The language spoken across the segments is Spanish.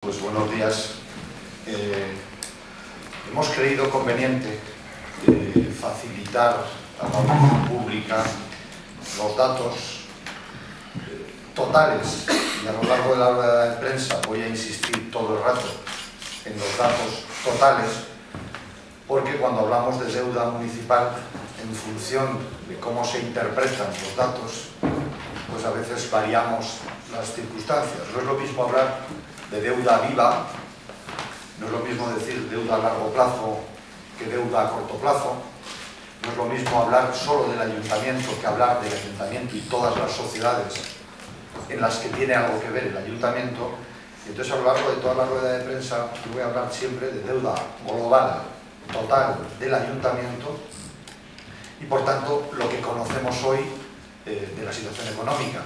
Pues buenos días. Hemos creído conveniente facilitar a la opinión pública los datos totales, y a lo largo de la rueda de prensa voy a insistir todo el rato en los datos totales, porque cuando hablamos de deuda municipal, en función de cómo se interpretan los datos, pues a veces variamos las circunstancias. No es lo mismo hablar de deuda viva, no es lo mismo decir deuda a largo plazo que deuda a corto plazo, no es lo mismo hablar solo del ayuntamiento que hablar del ayuntamiento y todas las sociedades en las que tiene algo que ver el ayuntamiento. Entonces, a lo largo de toda la rueda de prensa yo voy a hablar siempre de deuda global, total del ayuntamiento y, por tanto, lo que conocemos hoy de la situación económica.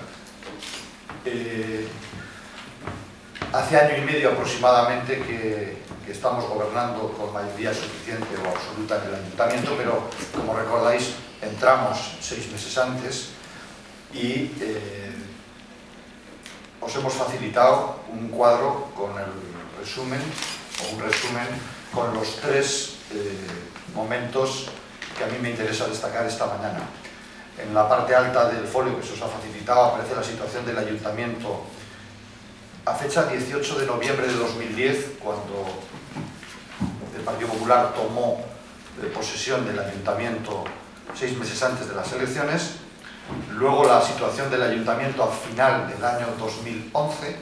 Hace año y medio aproximadamente que estamos gobernando con mayoría suficiente o absoluta en el ayuntamiento, pero como recordáis entramos 6 meses antes y os hemos facilitado un cuadro con el resumen, o un resumen con los 3 momentos que a mí me interesa destacar esta mañana. En la parte alta del folio que se os ha facilitado aparece la situación del ayuntamiento a fecha 18 de noviembre de 2010, cuando el Partido Popular tomó posesión del ayuntamiento 6 meses antes de las elecciones. Luego la situación del ayuntamiento a final del año 2011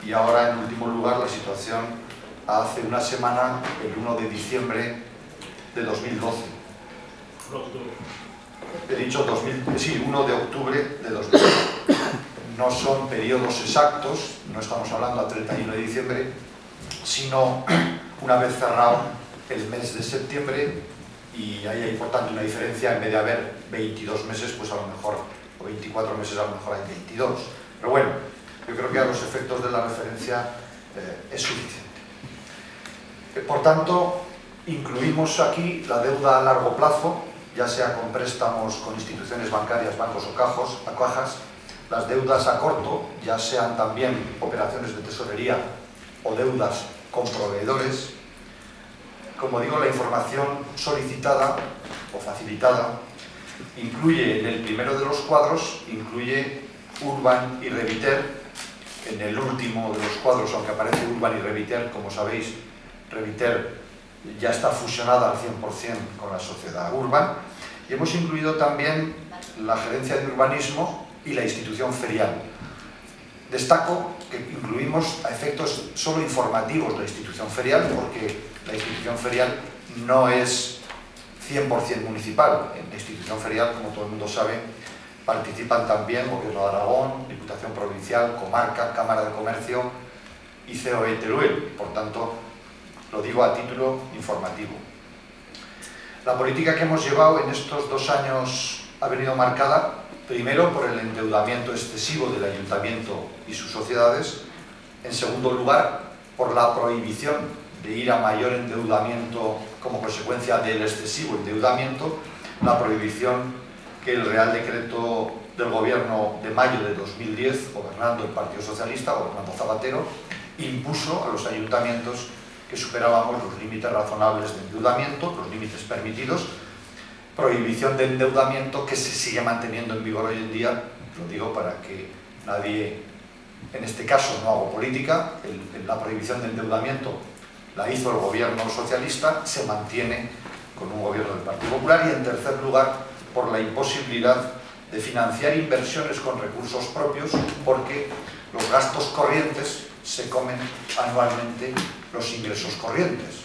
y ahora, en último lugar, la situación hace una semana, el 1 de diciembre de 2012. He dicho 1 de octubre de 2012. No son periodos exactos, no estamos hablando a 31 de diciembre, sino una vez cerrado el mes de septiembre, y ahí hay por tanto una diferencia. En vez de haber 22 meses, pues a lo mejor, o 24 meses, a lo mejor hay 22. Pero bueno, yo creo que a los efectos de la referencia es suficiente. Por tanto, incluimos aquí la deuda a largo plazo, ya sea con préstamos con instituciones bancarias, bancos o cajas, las deudas a corto, ya sean también operaciones de tesorería o deudas con proveedores. Como digo, la información solicitada o facilitada incluye, en el primero de los cuadros, incluye Urban y Reviter. En el último de los cuadros, aunque aparece Urban y Reviter, como sabéis, Reviter ya está fusionada al 100% con la sociedad Urban. Y hemos incluido también la gerencia de urbanismo y la institución ferial. Destaco que incluimos a efectos solo informativos la institución ferial, porque la institución ferial no es 100% municipal. En la institución ferial, como todo el mundo sabe, participan también Gobierno de Aragón, Diputación Provincial, Comarca, Cámara de Comercio y COE Teruel. Por tanto, lo digo a título informativo. La política que hemos llevado en estos 2 años ha venido marcada primero por el endeudamiento excesivo del ayuntamiento y sus sociedades, en segundo lugar por la prohibición de ir a mayor endeudamiento como consecuencia del excesivo endeudamiento, la prohibición que el Real Decreto del Gobierno de mayo de 2010, gobernando el Partido Socialista, gobernando Zapatero, impuso a los ayuntamientos que superábamos los límites razonables de endeudamiento, los límites permitidos. Prohibición de endeudamiento que se sigue manteniendo en vigor hoy en día, lo digo para que nadie, en este caso no hago política, la prohibición de endeudamiento la hizo el gobierno socialista, se mantiene con un gobierno del Partido Popular. Y en tercer lugar, por la imposibilidad de financiar inversiones con recursos propios, porque los gastos corrientes se comen anualmente los ingresos corrientes.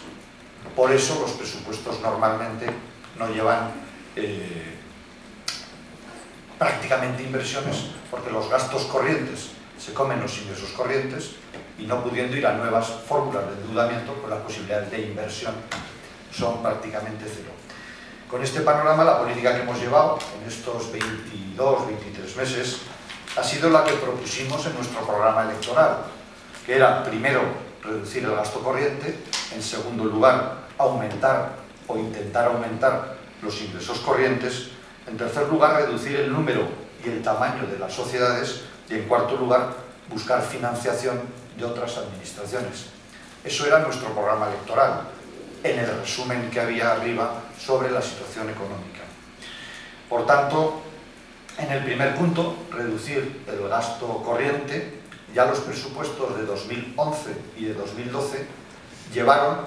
Por eso los presupuestos normalmente no llevan prácticamente inversiones, porque los gastos corrientes se comen los ingresos corrientes, y no pudiendo ir a nuevas fórmulas de endeudamiento, pues las posibilidades de inversión son prácticamente cero. Con este panorama, la política que hemos llevado en estos 22-23 meses ha sido la que propusimos en nuestro programa electoral, que era, primero, reducir el gasto corriente, en segundo lugar, aumentar o intentar aumentar los ingresos corrientes, en tercer lugar, reducir el número y el tamaño de las sociedades, y en cuarto lugar, buscar financiación de otras administraciones. Eso era nuestro programa electoral, en el resumen que había arriba sobre la situación económica. Por tanto, en el primer punto, reducir el gasto corriente, ya los presupuestos de 2011 y de 2012 llevaron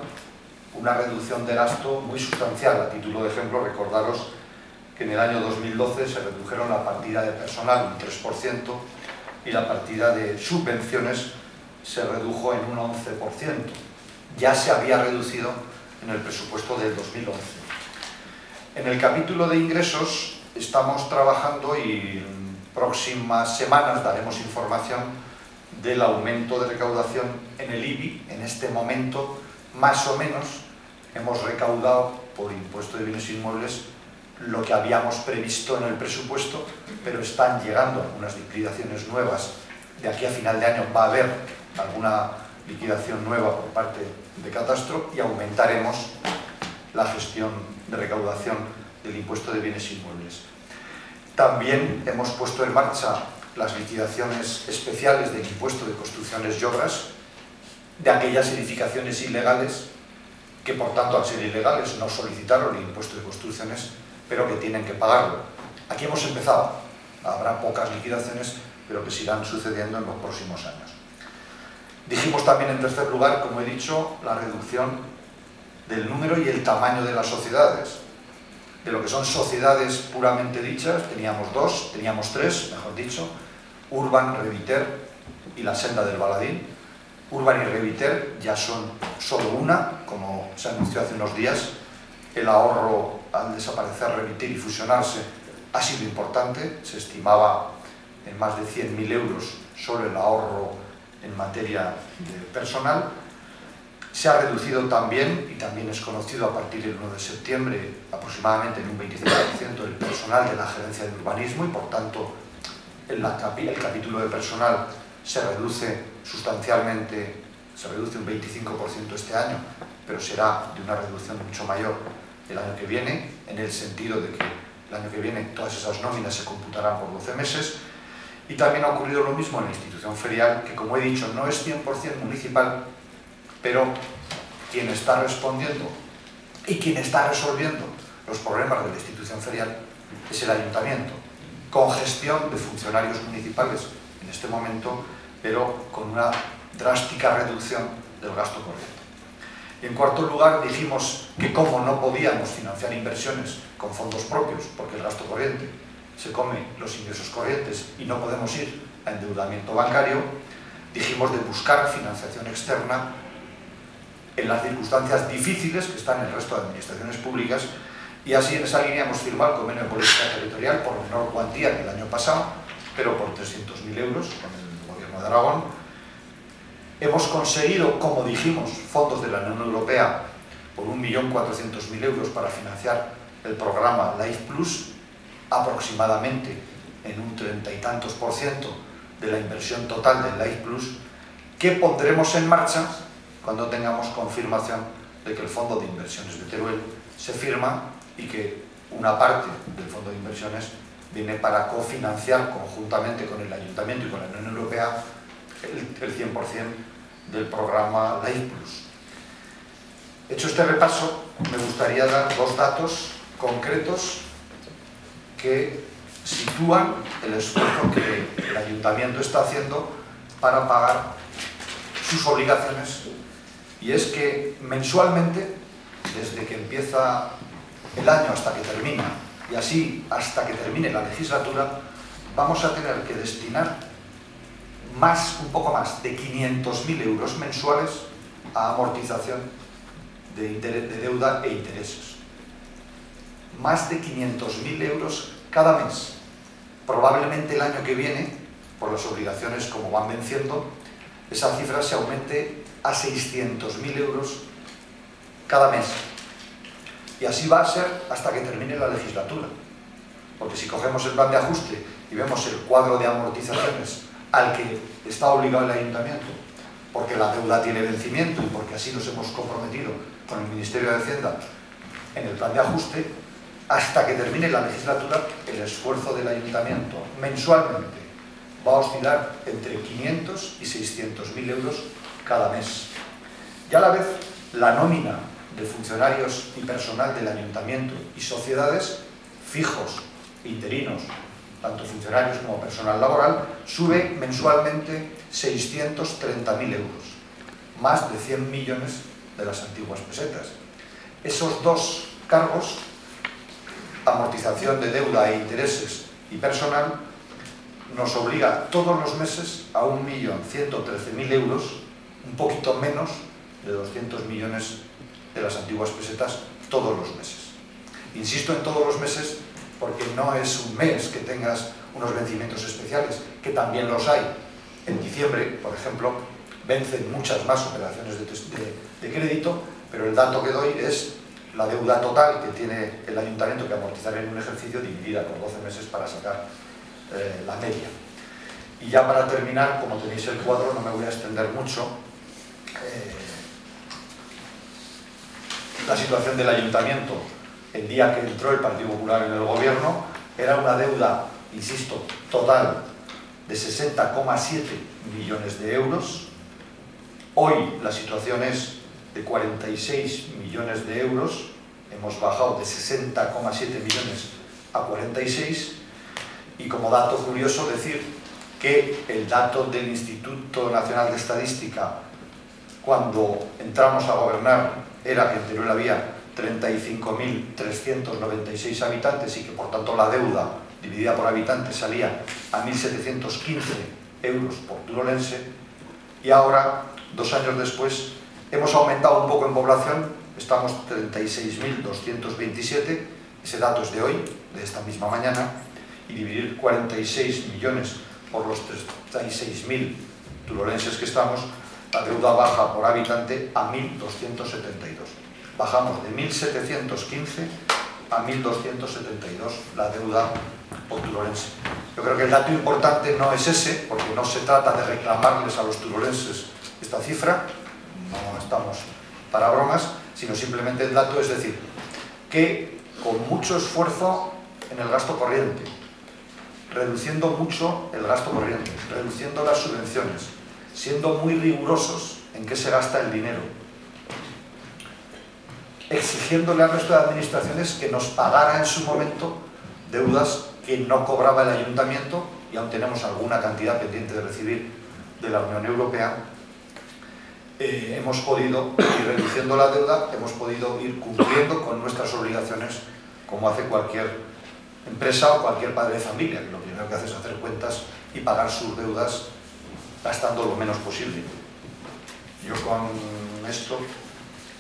una reducción de gasto muy sustancial. A título de ejemplo, recordaros que en el año 2012 se redujeron la partida de personal un 3% y la partida de subvenciones se redujo en un 11%. Ya se había reducido en el presupuesto del 2011. En el capítulo de ingresos estamos trabajando y en próximas semanas daremos información del aumento de recaudación en el IBI. En este momento, más o menos, hemos recaudado por impuesto de bienes inmuebles lo que habíamos previsto en el presupuesto, pero están llegando algunas liquidaciones nuevas. De aquí a final de año va a haber alguna liquidación nueva por parte de Catastro y aumentaremos la gestión de recaudación del impuesto de bienes inmuebles. También hemos puesto en marcha las liquidaciones especiales del impuesto de construcciones y obras de aquellas edificaciones ilegales que, por tanto, al ser ilegales no solicitaron el impuesto de construcciones, pero que tienen que pagarlo. Aquí hemos empezado. Habrá pocas liquidaciones, pero que sigan sucediendo en los próximos años. Dijimos también, en tercer lugar, como he dicho, la reducción del número y el tamaño de las sociedades. De lo que son sociedades puramente dichas, teníamos tres, mejor dicho, Urban, Reviter y la Senda del Baladín. Urban y Reviter ya son solo una, como se anunció hace unos días. El ahorro al desaparecer Reviter y fusionarse ha sido importante, se estimaba en más de 100.000 euros solo el ahorro en materia de personal. Se ha reducido también, y también es conocido a partir del 1 de septiembre, aproximadamente en un 25% el personal de la gerencia de urbanismo y, por tanto, el capítulo de personal se reduce sustancialmente, se reduce un 25% este año, pero será de una reducción mucho mayor el año que viene, en el sentido de que el año que viene todas esas nóminas se computarán por 12 meses. Y también ha ocurrido lo mismo en la institución ferial, que, como he dicho, no es 100% municipal, pero quien está respondiendo y quien está resolviendo los problemas de la institución ferial es el ayuntamiento, con gestión de funcionarios municipales en este momento, pero con una drástica reducción del gasto corriente. Y en cuarto lugar, dijimos que como no podíamos financiar inversiones con fondos propios, porque el gasto corriente se come los ingresos corrientes y no podemos ir a endeudamiento bancario, dijimos de buscar financiación externa en las circunstancias difíciles que están en el resto de administraciones públicas, y así en esa línea hemos firmado el convenio de política territorial por menor cuantía que el año pasado, pero por 300.000 euros con el Gobierno de Aragón. Hemos conseguido, como dijimos, fondos de la Unión Europea por 1.400.000 euros para financiar el programa Life Plus, aproximadamente en un 30 y tantos % de la inversión total del Life Plus, que pondremos en marcha cuando tengamos confirmación de que el Fondo de Inversiones de Teruel se firma y que una parte del Fondo de Inversiones viene para cofinanciar conjuntamente con el Ayuntamiento y con la Unión Europea el 100% del programa Life Plus. Hecho este repaso, me gustaría dar dos datos concretos que sitúan el esfuerzo que el Ayuntamiento está haciendo para pagar sus obligaciones, y es que mensualmente, desde que empieza el año hasta que termina, y así hasta que termine la legislatura, vamos a tener que destinar un poco más de 500.000 euros mensuales a amortización de deuda e intereses. Más de 500.000 euros cada mes. Probablemente el año que viene, por las obligaciones como van venciendo, esa cifra se aumente a 600.000 euros cada mes. Y así va a ser hasta que termine la legislatura. Porque si cogemos el plan de ajuste y vemos el cuadro de amortizaciones al que está obligado el Ayuntamiento, porque la deuda tiene vencimiento y porque así nos hemos comprometido con el Ministerio de Hacienda en el plan de ajuste, hasta que termine la legislatura, el esfuerzo del Ayuntamiento mensualmente va a oscilar entre 500 y 600.000 euros cada mes. Y a la vez, la nómina de funcionarios y personal del ayuntamiento y sociedades, fijos, interinos, tanto funcionarios como personal laboral, sube mensualmente 630.000 euros, más de 100 millones de las antiguas pesetas. Esos dos cargos, amortización de deuda e intereses y personal, nos obliga todos los meses a 1.113.000 euros, un poquito menos de 200 millones de las antiguas pesetas todos los meses. Insisto en todos los meses porque no es un mes que tengas unos vencimientos especiales, que también los hay. En diciembre, por ejemplo, vencen muchas más operaciones de crédito, pero el dato que doy es la deuda total que tiene el ayuntamiento que amortizar en un ejercicio dividida por 12 meses para sacar la media. Y ya para terminar, como tenéis el cuadro, no me voy a extender mucho. La situación del ayuntamiento el día que entró el Partido Popular en el gobierno era una deuda, insisto, total de 60,7 millones de euros. Hoy la situación es de 46 millones de euros, hemos bajado de 60,7 millones a 46, y como dato curioso decir que el dato del Instituto Nacional de Estadística cuando entramos a gobernar era que en Teruel había 35.396 habitantes y que por tanto la deuda dividida por habitantes salía a 1.715 euros por turolense, y ahora, 2 años después, hemos aumentado un poco en población, estamos 36.227, ese dato es de hoy, de esta misma mañana, y dividir 46 millones por los 36.000 turolenses que estamos, la deuda baja por habitante a 1.272. Bajamos de 1.715 a 1.272 la deuda por turolense. Yo creo que el dato importante no es ese, porque no se trata de reclamarles a los turolenses esta cifra, no estamos para bromas, sino simplemente el dato es decir que con mucho esfuerzo en el gasto corriente, reduciendo mucho el gasto corriente, reduciendo las subvenciones, siendo muy rigurosos en qué se gasta el dinero, exigiéndole al resto de administraciones que nos pagara en su momento deudas que no cobraba el ayuntamiento, y aún tenemos alguna cantidad pendiente de recibir de la Unión Europea. Hemos podido ir reduciendo la deuda, hemos podido ir cumpliendo con nuestras obligaciones, como hace cualquier empresa o cualquier padre de familia, que lo primero que hace es hacer cuentas y pagar sus deudas gastando lo menos posible. Yo con esto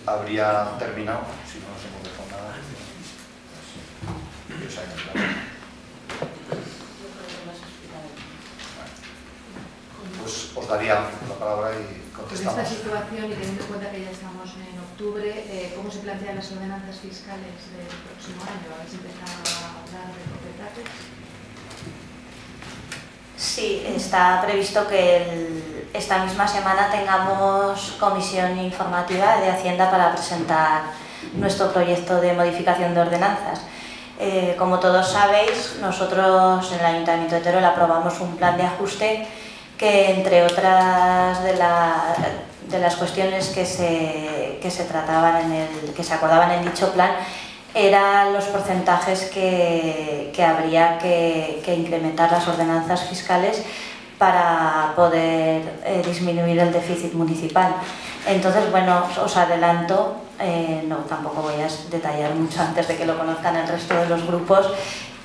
habría terminado, si no nos hemos dejado nada. Pues os daría la palabra y contestamos. Con esta situación y teniendo en cuenta que ya estamos en octubre, ¿cómo se plantean las ordenanzas fiscales del próximo año? ¿Habéis empezado a hablar de porcentajes? Sí, está previsto que esta misma semana tengamos comisión informativa de Hacienda para presentar nuestro proyecto de modificación de ordenanzas. Como todos sabéis, nosotros en el Ayuntamiento de Teruel aprobamos un plan de ajuste que, entre otras de las cuestiones que se trataban que se acordaban en dicho plan, eran los porcentajes que habría que incrementar las ordenanzas fiscales para poder disminuir el déficit municipal. Entonces, bueno, os adelanto, no, tampoco voy a detallar mucho antes de que lo conozcan el resto de los grupos,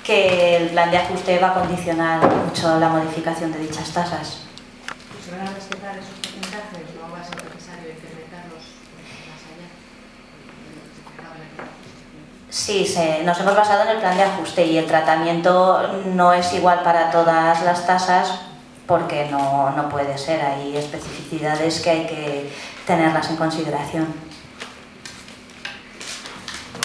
que el plan de ajuste va a condicionar mucho la modificación de dichas tasas. ¿Se van a respetar esos porcentajes? ¿No va a ser necesario incrementarlos más allá? Sí, nos hemos basado en el plan de ajuste y el tratamiento no es igual para todas las tasas, porque no puede ser. Hay especificidades que hay que tenerlas en consideración.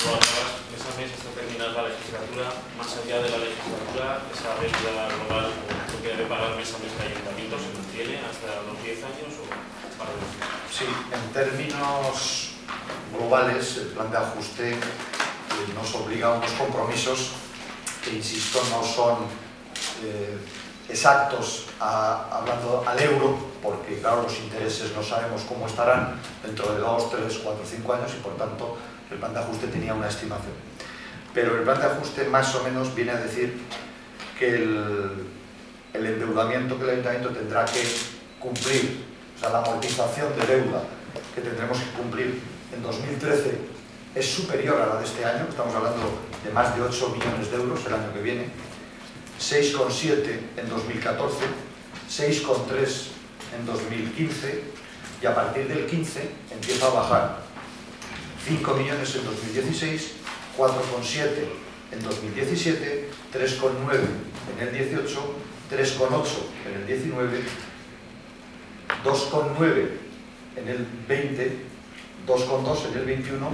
Esa mesa está terminada la legislatura, más allá de la legislatura, esa deuda global que debe pagar mes a mes el ayuntamiento se mantiene hasta los 10 años o para los... Sí, en términos globales, el plan de ajuste nos obliga a unos compromisos que, insisto, no son exactos hablando al euro, porque claro, los intereses no sabemos cómo estarán dentro de 2, 3, 4, 5 años y por tanto el plan de ajuste tenía una estimación. Pero el plan de ajuste más o menos viene a decir que el endeudamiento que el Ayuntamiento tendrá que cumplir, o sea, la amortización de deuda que tendremos que cumplir en 2013 es superior a la de este año, estamos hablando de más de 8 millones de euros el año que viene, 6,7 en 2014, 6,3 en 2015 y a partir del 15 empieza a bajar 5 millones en 2016, 4,7 en 2017, 3,9 en el 18, 3,8 en el 19, 2,9 en el 20, 2,2 en el 21,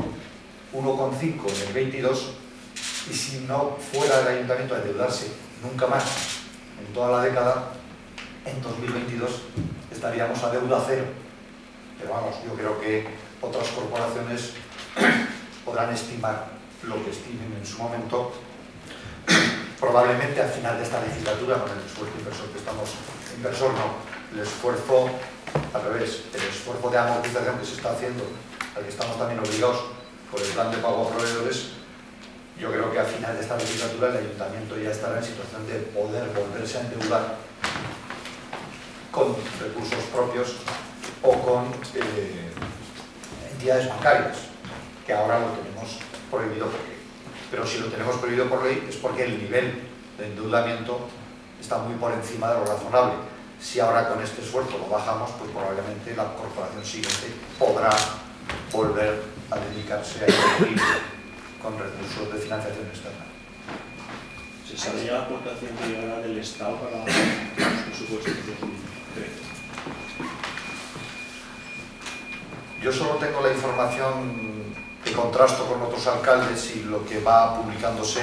1,5 en el 22 y si no fuera el Ayuntamiento a endeudarse nunca más en toda la década, en 2022 estaríamos a deuda cero. Pero vamos, yo creo que otras corporaciones podrán estimar lo que estimen en su momento. Probablemente al final de esta legislatura, con el esfuerzo inversor que estamos, inversor no, el esfuerzo al revés, el esfuerzo de amortización que se está haciendo, al que estamos también obligados por el plan de pago a proveedores, yo creo que al final de esta legislatura el Ayuntamiento ya estará en situación de poder volverse a endeudar con recursos propios o con entidades bancarias, que ahora lo tenemos prohibido por ley. Pero si lo tenemos prohibido por ley es porque el nivel de endeudamiento está muy por encima de lo razonable. Si ahora con este esfuerzo lo bajamos, pues probablemente la corporación siguiente podrá volver a dedicarse a invertir con recursos de financiación externa. ¿Se sabe ya la aportación que llegará del Estado para los presupuestos de 2013? Yo solo tengo la información que contrasto con otros alcaldes y lo que va publicándose.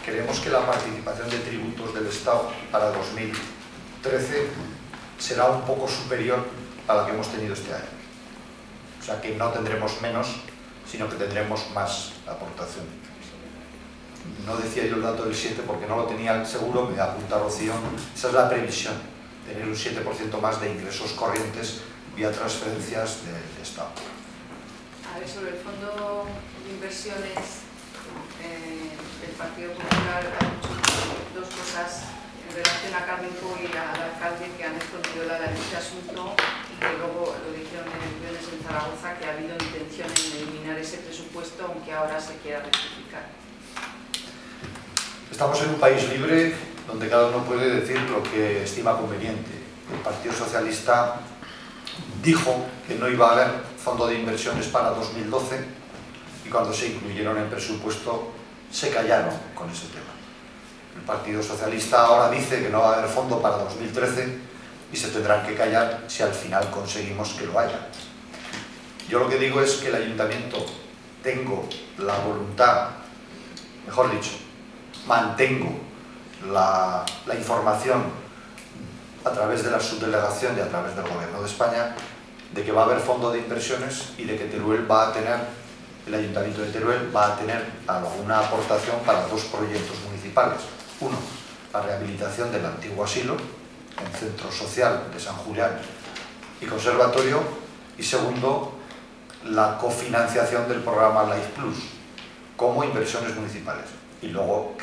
Creemos que la participación de tributos del Estado para 2013 será un poco superior a la que hemos tenido este año. O sea que no tendremos menos, sino que tendremos más aportación. No decía yo el dato del 7 porque no lo tenía seguro, me apunta Rocío. Esa es la previsión, tener un 7% más de ingresos corrientes vía transferencias del Estado. A ver, sobre el fondo de inversiones, el Partido Popular ha hecho dos cosas en relación a Carmenco y al alcalde que han escondido la de este asunto y que luego lo dijeron en reuniones en Zaragoza, que ha habido intención en eliminar ese presupuesto, aunque ahora se quiera rectificar. Estamos en un país libre donde cada uno puede decir lo que estima conveniente. El Partido Socialista dijo que no iba a haber fondo de inversiones para 2012 y cuando se incluyeron en el presupuesto se callaron con ese tema. El Partido Socialista ahora dice que no va a haber fondo para 2013 y se tendrán que callar si al final conseguimos que lo haya. Yo lo que digo es que el Ayuntamiento tengo la voluntad, mejor dicho, mantengo la información a través de la subdelegación y a través del Gobierno de España de que va a haber fondo de inversiones y de que Teruel va a tener, el Ayuntamiento de Teruel va a tener alguna aportación para dos proyectos municipales. Uno, la rehabilitación del antiguo asilo, en centro social de San Julián y conservatorio, y segundo, la cofinanciación del programa Life Plus como inversiones municipales. Y luego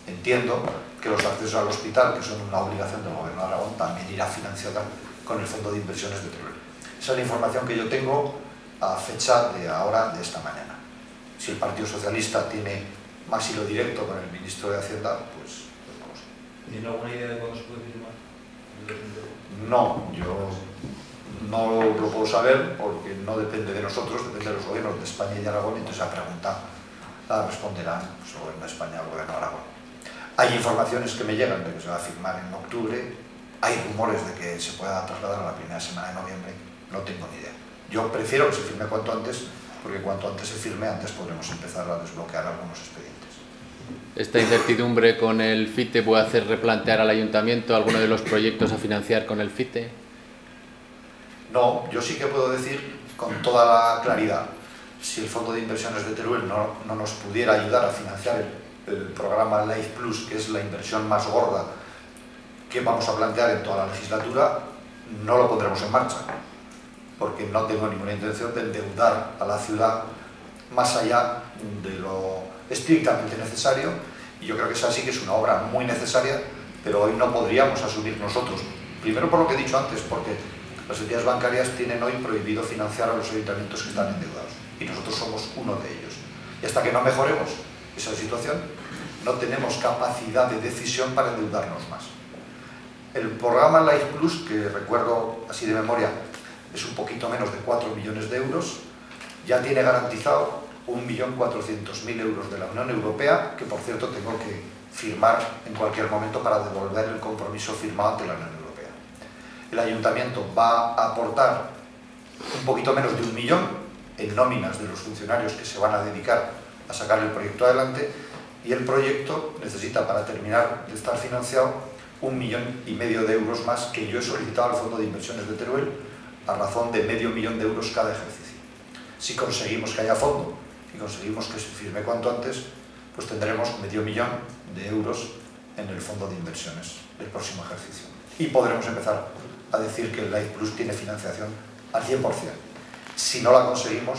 entiendo que los accesos al hospital, que son una obligación del Gobierno de Aragón, también irá financiada con el Fondo de Inversiones de Teruel. Esa es la información que yo tengo a fecha de ahora, de esta mañana. Si el Partido Socialista tiene más hilo directo con el Ministro de Hacienda, pues no lo sé. ¿Tiene alguna idea de cuándo se puede firmar? No, yo no lo puedo saber porque no depende de nosotros, depende de los gobiernos de España y de Aragón, y entonces la pregunta la responderán el Gobierno de España o el Gobierno de Aragón. Hay informaciones que me llegan de que se va a firmar en octubre, hay rumores de que se pueda trasladar a la primera semana de noviembre, no tengo ni idea. Yo prefiero que se firme cuanto antes, porque cuanto antes se firme, antes podremos empezar a desbloquear algunos expedientes. ¿Esta incertidumbre con el FITE puede hacer replantear al Ayuntamiento alguno de los proyectos a financiar con el FITE? No, yo sí que puedo decir con toda la claridad, si el Fondo de Inversiones de Teruel no nos pudiera ayudar a financiar el programa Life Plus, que es la inversión más gorda que vamos a plantear en toda la legislatura, no lo pondremos en marcha, porque no tengo ninguna intención de endeudar a la ciudad más allá de lo estrictamente necesario, y yo creo que esa sí que es una obra muy necesaria, pero hoy no podríamos asumir nosotros, primero por lo que he dicho antes, porque las entidades bancarias tienen hoy prohibido financiar a los ayuntamientos que están endeudados, y nosotros somos uno de ellos. Y hasta que no mejoremos esa situación, no tenemos capacidad de decisión para endeudarnos más. El programa Life Plus, que recuerdo así de memoria, es un poquito menos de 4 millones de euros, ya tiene garantizado 1.400.000 euros de la Unión Europea, que por cierto tengo que firmar en cualquier momento para devolver el compromiso firmado ante la Unión Europea. El Ayuntamiento va a aportar un poquito menos de 1 millón en nóminas de los funcionarios que se van a dedicar a sacar el proyecto adelante, y el proyecto necesita, para terminar de estar financiado, 1,5 millones de euros más que yo he solicitado al Fondo de Inversiones de Teruel, a razón de medio millón de euros cada ejercicio. Si conseguimos que haya fondo y conseguimos que se firme cuanto antes, pues tendremos medio millón de euros en el Fondo de Inversiones del próximo ejercicio. Y podremos empezar a decir que el Life Plus tiene financiación al 100%. Si no la conseguimos,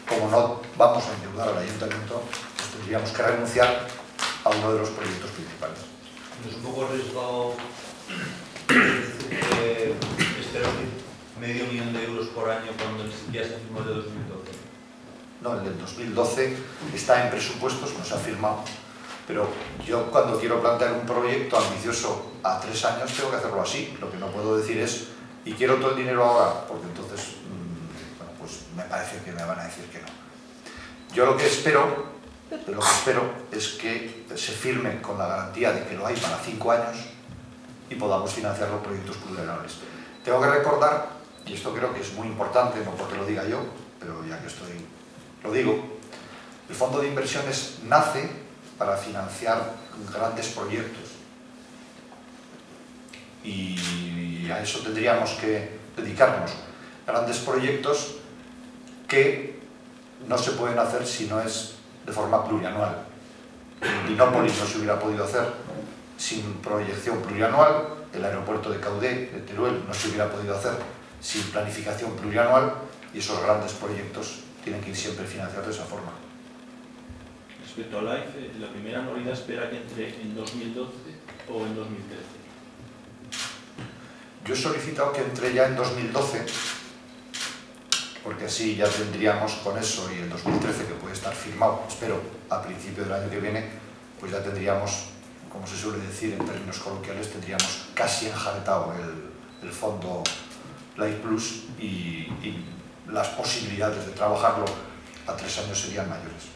como no vamos a endeudar al Ayuntamiento, pues tendríamos que renunciar a uno de los proyectos principales. ¿No es un poco arriesgado esperar medio millón de euros por año cuando ni siquiera se firmó el de 2012? No, el del 2012 está en presupuestos, no se ha firmado, pero yo cuando quiero plantear un proyecto ambicioso a 3 años tengo que hacerlo así. Lo que no puedo decir es, y quiero todo el dinero ahora, porque entonces, bueno, pues me parece que me van a decir que no. Yo lo que espero es que se firme con la garantía de que lo hay para 5 años y podamos financiar los proyectos plurianuales. Tengo que recordar, y esto creo que es muy importante, no porque lo diga yo, pero ya que estoy, lo digo, el Fondo de Inversiones nace para financiar grandes proyectos, y a eso tendríamos que dedicarnos. Grandes proyectos que no se pueden hacer si no es de forma plurianual. Dinópolis no se hubiera podido hacer sin proyección plurianual, el aeropuerto de Caudé, de Teruel, no se hubiera podido hacer sin planificación plurianual, y esos grandes proyectos tienen que ir siempre financiados de esa forma. Respecto a LIFE, la primera anualidad espera que entre en 2012 o en 2013. Yo he solicitado que entre ya en 2012, porque así ya tendríamos con eso, y el 2013 que puede estar firmado, espero, a principio del año que viene, pues ya tendríamos, como se suele decir en términos coloquiales, tendríamos casi enjaretado el fondo Life Plus, y las posibilidades de trabajarlo a 3 años serían mayores.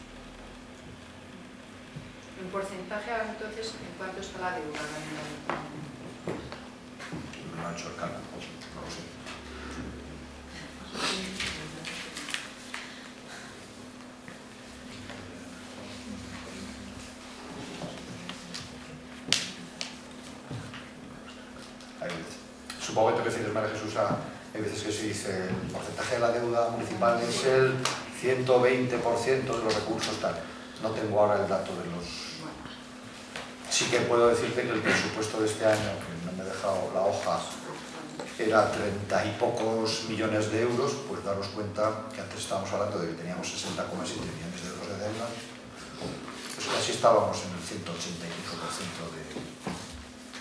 En porcentaje, ahora entonces, ¿en cuánto está la deuda? No ha hecho el cálculo, no lo sé. Supongo que te refieres, María Jesús, hay veces que se dice el porcentaje de la deuda municipal es el 120% de los recursos, tal. No tengo ahora el dato de los... Sí que puedo decirte que el presupuesto de este año, que no me he dejado la hoja, era 30 y pocos millones de euros, pues daros cuenta que antes estábamos hablando de que teníamos 60,7 millones de euros de deuda, pues casi estábamos en el 185%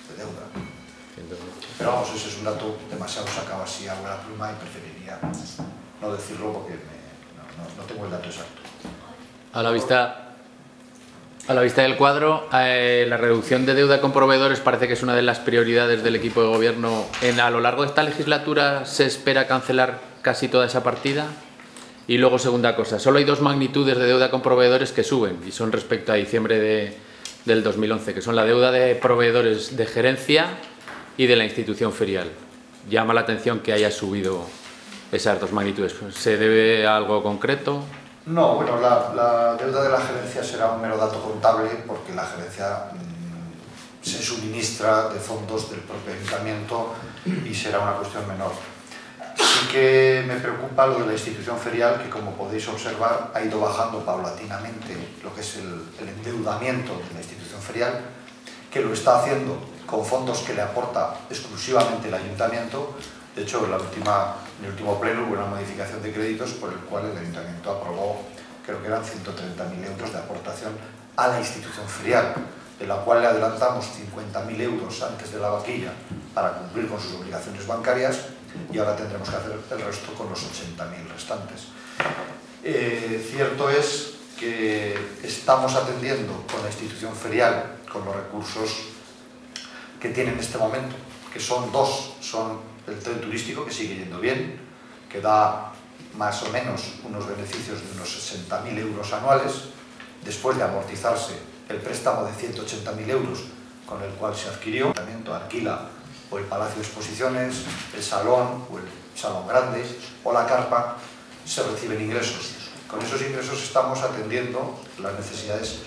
de deuda. Pero vamos, ese es un dato demasiado sacado así a buena pluma, y preferiría no decirlo porque no tengo el dato exacto. A la vista del cuadro, la reducción de deuda con proveedores parece que es una de las prioridades del equipo de gobierno. A lo largo de esta legislatura se espera cancelar casi toda esa partida. Y luego, segunda cosa, solo hay 2 magnitudes de deuda con proveedores que suben, y son respecto a diciembre del 2011, que son la deuda de proveedores de gerencia y de la institución ferial. Llama la atención que haya subido esas 2 magnitudes. ¿Se debe a algo concreto? No, bueno, la deuda de la gerencia será un mero dato contable, porque la gerencia se suministra de fondos del propio ayuntamiento y será una cuestión menor. Sí que me preocupa lo de la institución ferial, que como podéis observar ha ido bajando paulatinamente lo que es el endeudamiento de la institución ferial, que lo está haciendo con fondos que le aporta exclusivamente el ayuntamiento. De hecho, en el último pleno hubo una modificación de créditos por el cual el ayuntamiento aprobó, creo que eran 130.000 euros de aportación a la institución ferial, de la cual le adelantamos 50.000 euros antes de la vaquilla para cumplir con sus obligaciones bancarias, y ahora tendremos que hacer el resto con los 80.000 restantes. Cierto es que estamos atendiendo con la institución ferial, con los recursos que tiene en este momento, que son dos: son el tren turístico, que sigue yendo bien, que da más o menos unos beneficios de unos 60.000 euros anuales, después de amortizarse el préstamo de 180.000 euros con el cual se adquirió. El ayuntamiento alquila o el Palacio de Exposiciones, el Salón o el Salón Grande o la carpa, se reciben ingresos. Con esos ingresos estamos atendiendo las necesidades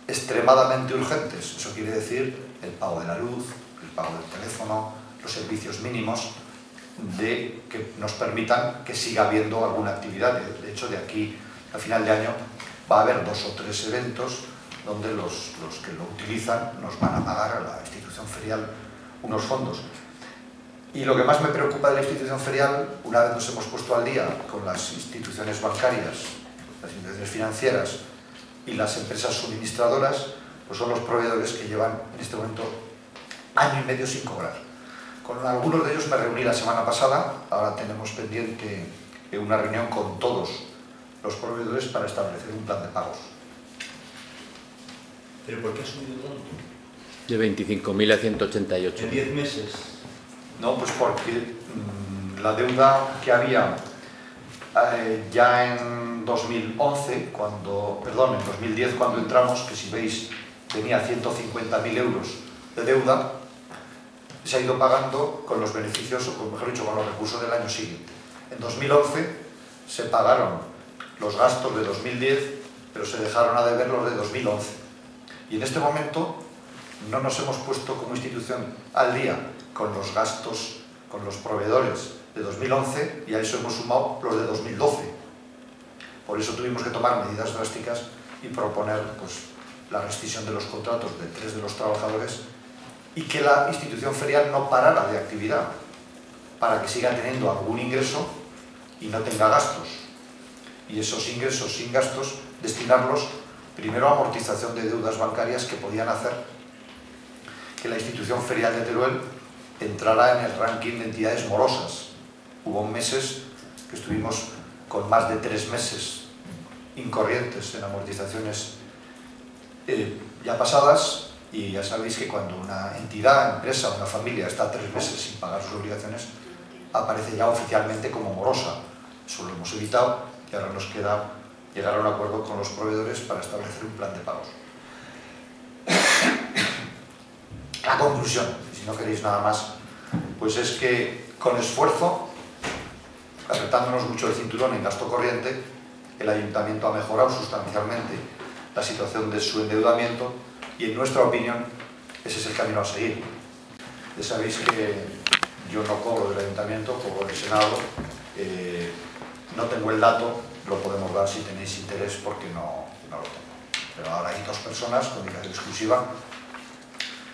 extremadamente urgentes. Eso quiere decir el pago de la luz, el pago del teléfono, los servicios mínimos que nos permitan que siga habiendo alguna actividad. De hecho, de aquí a final de año va a haber 2 o 3 eventos donde los que lo utilizan nos van a pagar a la institución ferial unos fondos. Y lo que más me preocupa de la institución ferial, una vez nos hemos puesto al día con las instituciones bancarias, las instituciones financieras y las empresas suministradoras, pues son los proveedores que llevan en este momento año y medio sin cobrar. Con algunos de ellos me reuní la semana pasada. Ahora tenemos pendiente una reunión con todos los proveedores para establecer un plan de pagos. ¿Pero por qué ha subido tanto? De 25.000 a 188. ¿En 10 meses? No, pues porque la deuda que había ya en 2011, en 2010 cuando entramos, que si veis tenía 150.000 euros de deuda, se ha ido pagando con los beneficios, o mejor dicho, con los recursos del año siguiente. En 2011 se pagaron los gastos de 2010, pero se dejaron a deber los de 2011. Y en este momento no nos hemos puesto como institución al día con los gastos, con los proveedores de 2011, y a eso hemos sumado los de 2012. Por eso tuvimos que tomar medidas drásticas y proponer la rescisión de los contratos de 3 de los trabajadores y que la institución ferial no parara de actividad, para que siga teniendo algún ingreso y no tenga gastos. Y esos ingresos sin gastos destinarlos primero a amortización de deudas bancarias que podían hacer que la institución ferial de Teruel entrara en el ranking de entidades morosas. Hubo meses que estuvimos con más de 3 meses incorrientes en amortizaciones ya pasadas, y ya sabéis que cuando una entidad, empresa, una familia está 3 meses sin pagar sus obligaciones, aparece ya oficialmente como morosa. Eso lo hemos evitado y ahora nos queda llegar a un acuerdo con los proveedores para establecer un plan de pagos. La conclusión, si no queréis nada más, pues es que con esfuerzo, apretándonos mucho el cinturón en gasto corriente, el ayuntamiento ha mejorado sustancialmente la situación de su endeudamiento, y en nuestra opinión ese es el camino a seguir. Ya sabéis que yo no cobro del ayuntamiento, cobro del Senado. No tengo el dato, lo podemos dar si tenéis interés, porque no lo tengo. Pero ahora hay 2 personas con dedicación exclusiva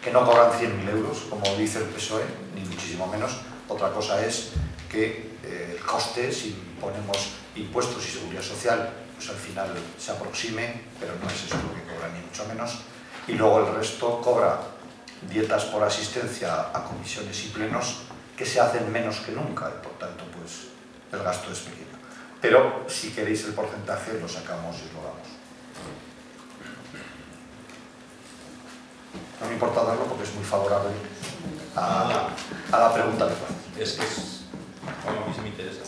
que no cobran 100.000 euros, como dice el PSOE, ni muchísimo menos. Otra cosa es que el coste, si ponemos impuestos y seguridad social, pues al final se aproxime, pero no es eso lo que cobran, ni mucho menos. Y luego el resto cobra dietas por asistencia a comisiones y plenos, que se hacen menos que nunca, y por tanto pues el gasto es pequeño. Pero si queréis el porcentaje lo sacamos y lo damos. No me importa darlo porque es muy favorable a la pregunta que haces. Es que a mí sí me interesa.